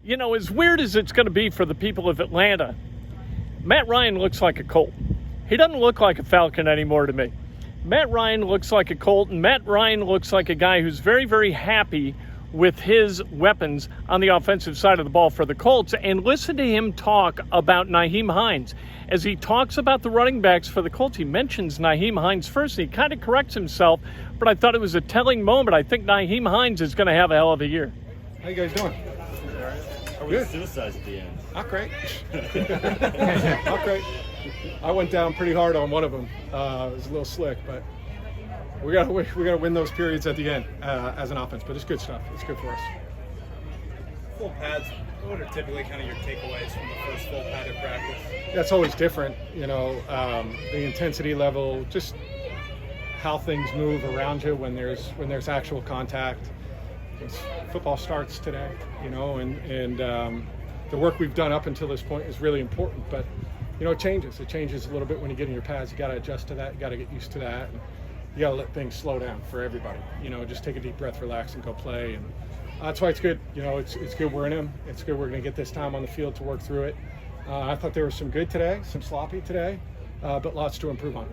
You know, as weird as it's going to be for the people of Atlanta, Matt Ryan looks like a Colt. He doesn't look like a Falcon anymore to me. Matt Ryan looks like a Colt, and Matt Ryan looks like a guy who's very, very happy with his weapons on the offensive side of the ball for the Colts. And listen to him talk about Nyheim Hines. As he talks about the running backs for the Colts, he mentions Nyheim Hines first, and he kind of corrects himself, but I thought it was a telling moment. I think Nyheim Hines is going to have a hell of a year. How you guys doing? Or was it suicides at the end? Not great. Not great. I went down pretty hard on one of them. It was a little slick, but we gotta win those periods at the end as an offense. But it's good stuff. It's good for us. Full pads. What are typically kind of your takeaways from the first full padded practice? That's always different, you know. The intensity level, just how things move around you when there's actual contact. Football starts today, you know, and the work we've done up until this point is really important. But you know, it changes. It changes a little bit when you get in your pads. You got to adjust to that. You got to get used to that. And you got to let things slow down for everybody. You know, just take a deep breath, relax, and go play. And that's why it's good. You know, it's good we're in them. It's good we're going to get this time on the field to work through it. I thought there was some good today, some sloppy today, but lots to improve on.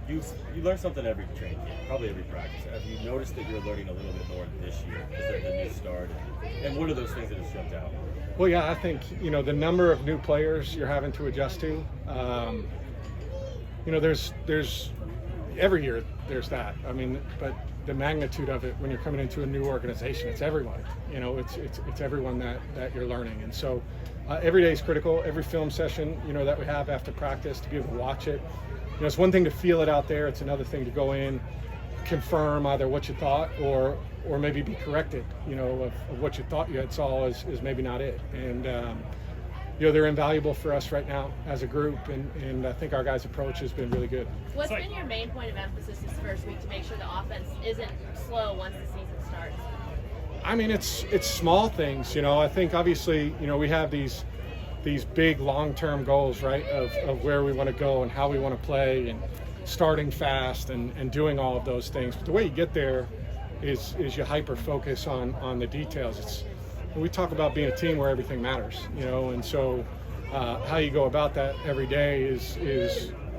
You learn something every training camp, probably every practice. Have you noticed that you're learning a little bit more this year because of the new start? And what are those things that have jumped out? Well, yeah, I think, you know, the number of new players you're having to adjust to. You know, there's every year there's that. I mean, but the magnitude of it when you're coming into a new organization, it's everyone. You know, it's everyone that you're learning. And so every day is critical. Every film session, you know, that we have after practice, to be able to watch it. You know, it's one thing to feel it out there. It's another thing to go in, confirm either what you thought or maybe be corrected, you know, of what you thought you had saw is maybe not it. And, you know, they're invaluable for us right now as a group, and I think our guys' approach has been really good. What's been your main point of emphasis this first week to make sure the offense isn't slow once the season starts? I mean, it's small things, you know. I think obviously, you know, we have these big long-term goals, right, of where we want to go and how we want to play and starting fast and doing all of those things. But the way you get there is you hyper-focus on the details. We talk about being a team where everything matters, you know, and so how you go about that every day is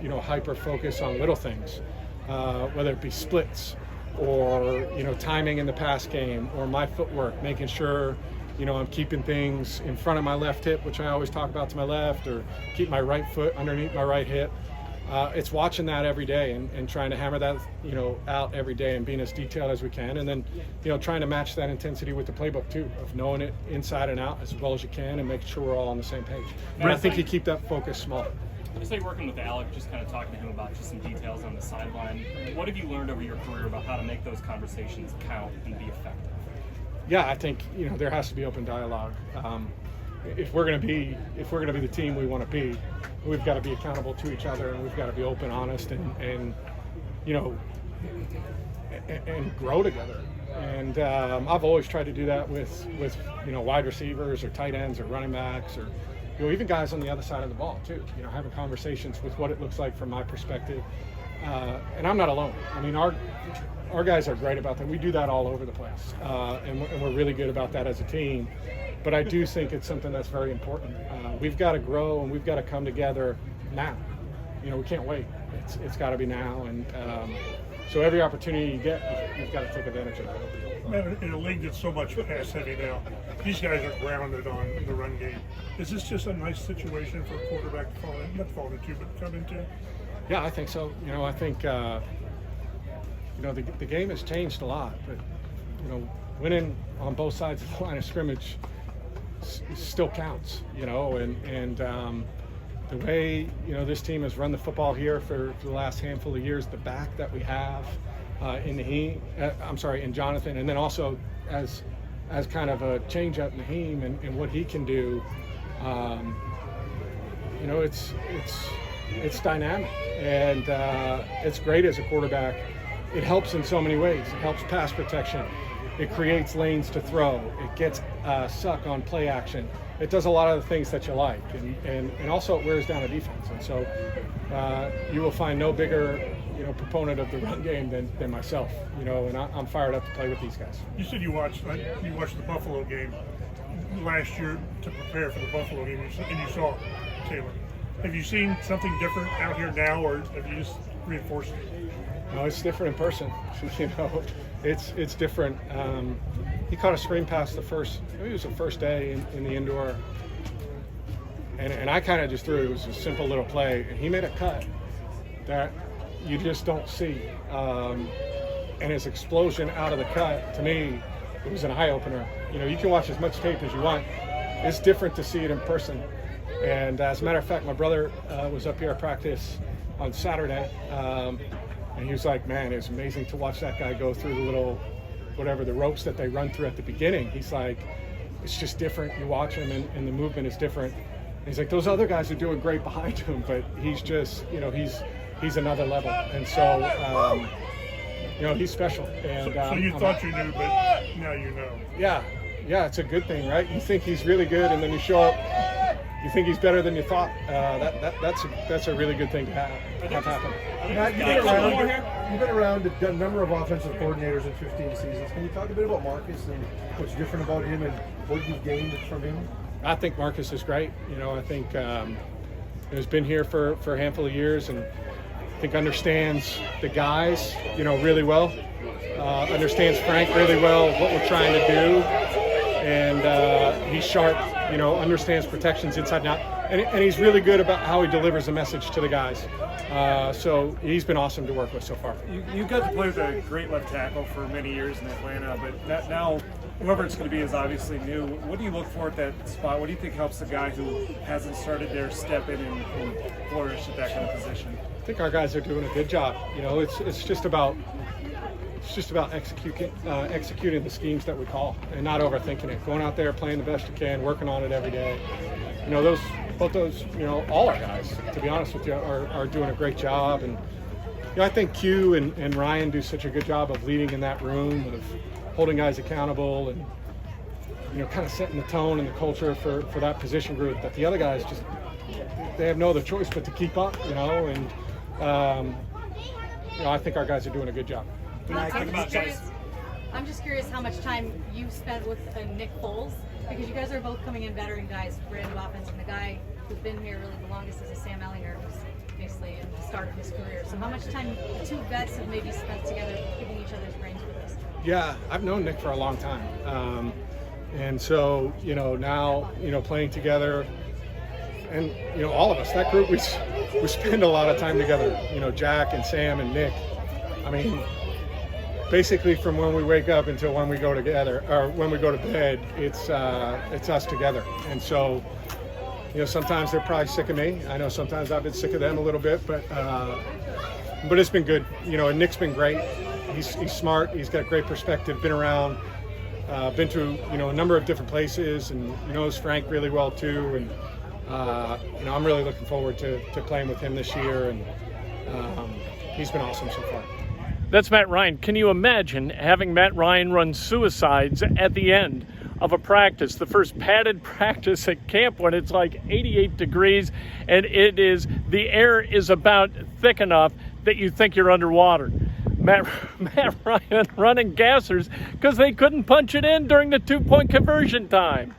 you know, hyper-focus on little things, whether it be splits or, you know, timing in the pass game or my footwork, making sure, you know, I'm keeping things in front of my left hip, which I always talk about to my left, or keep my right foot underneath my right hip. It's watching that every day and trying to hammer that, you know, out every day and being as detailed as we can. And then, you know, trying to match that intensity with the playbook too, of knowing it inside and out as well as you can and making sure we're all on the same page. But I think you keep that focus small. Just like working with Alec, just kind of talking to him about just some details on the sideline. What have you learned over your career about how to make those conversations count and be effective? Yeah, I think, you know, there has to be open dialogue. If we're going to be the team we want to be, we've got to be accountable to each other, and we've got to be open, honest, and you know, and grow together. And I've always tried to do that with you know, wide receivers or tight ends or running backs or, you know, even guys on the other side of the ball too. You know, having conversations with what it looks like from my perspective. And I'm not alone. I mean, our guys are great about that. We do that all over the place, and we're really good about that as a team. But I do think it's something that's very important. We've got to grow and we've got to come together now. You know, we can't wait. It's got to be now. And so every opportunity you get, you've got to take advantage of that. Man, in a league that's so much pass heavy now, these guys are grounded on the run game. Is this just a nice situation for a quarterback to fall into, but come into? Yeah, I think so. You know, I think, you know, the game has changed a lot, but, you know, winning on both sides of the line of scrimmage still counts, you know, and the way, you know, this team has run the football here for the last handful of years, the back that we have in Jonathan, and then also as kind of a change up Nyheim and what he can do, you know, it's dynamic and it's great as a quarterback. It helps in so many ways. It helps pass protection. It creates lanes to throw. It gets suck on play action. It does a lot of the things that you like, and also it wears down a defense. And so you will find no bigger, you know, proponent of the run game than myself. You know, and I'm fired up to play with these guys. You said you watched the Buffalo game. last year to prepare for the Buffalo game, and you saw Taylor. Have you seen something different out here now, or have you just reinforced it? No, it's different in person. You know, it's different. He caught a screen pass it was the first day in the indoor, and I kind of just threw it. It was a simple little play, and he made a cut that you just don't see. And his explosion out of the cut, to me, it was an eye opener. You know, you can watch as much tape as you want. It's different to see it in person. And as a matter of fact, my brother was up here at practice on Saturday, and he was like, man, it's amazing to watch that guy go through the little, whatever, the ropes that they run through at the beginning. He's like, it's just different. You watch him and the movement is different. And he's like, those other guys are doing great behind him, but he's just, you know, he's another level. And so, you know, he's special. And So you thought you knew, but now you know. yeah, it's a good thing, right? You think he's really good, and then you show up, you think he's better than you thought. That's a really good thing to have happen. Matt, you've been around a number of offensive coordinators in 15 seasons. Can you talk a bit about Marcus and what's different about him and what you've gained from him? I think Marcus is great. You know, I think he's been here for a handful of years, and I think understands the guys, you know, really well. Understands Frank really well, what we're trying to do, and he's sharp. You know, understands protections inside and out, and he's really good about how he delivers a message to the guys. So he's been awesome to work with so far. You got to play with a great left tackle for many years in Atlanta, but now whoever it's going to be is obviously new. What do you look for at that spot? What do you think helps the guy who hasn't started there step in and flourish at that kind of position? I think our guys are doing a good job. You know, it's just about executing the schemes that we call and not overthinking it. Going out there, playing the best you can, working on it every day. You know, both those, you know, all our guys, to be honest with you, are doing a great job. And you know, I think Q and Ryan do such a good job of leading in that room, of holding guys accountable, and you know, kind of setting the tone and the culture for that position group that the other guys just, they have no other choice but to keep up. You know, and you know, I think our guys are doing a good job. I'm just curious how much time you spent with Nick Foles, because you guys are both coming in veteran guys, brand new offense, and the guy who's been here really the longest is Sam Ellinger, who's basically in the start of his career. So how much time the two vets have maybe spent together giving each other's brains for this? Yeah, I've known Nick for a long time. And so, you know, now, you know, playing together, and, you know, all of us, that group, we spend a lot of time together, you know, Jack and Sam and Nick. I mean, basically from when we wake up until when we go together, or when we go to bed, it's us together. And so, you know, sometimes they're probably sick of me. I know sometimes I've been sick of them a little bit, but it's been good. You know, and Nick's been great. He's smart. He's got great perspective. Been around, been to, you know, a number of different places, and he knows Frank really well too. And you know, I'm really looking forward to playing with him this year. And he's been awesome so far. That's Matt Ryan. Can you imagine having Matt Ryan run suicides at the end of a practice, the first padded practice at camp, when it's like 88 degrees and the air is about thick enough that you think you're underwater? Matt Ryan running gassers because they couldn't punch it in during the 2-point conversion time.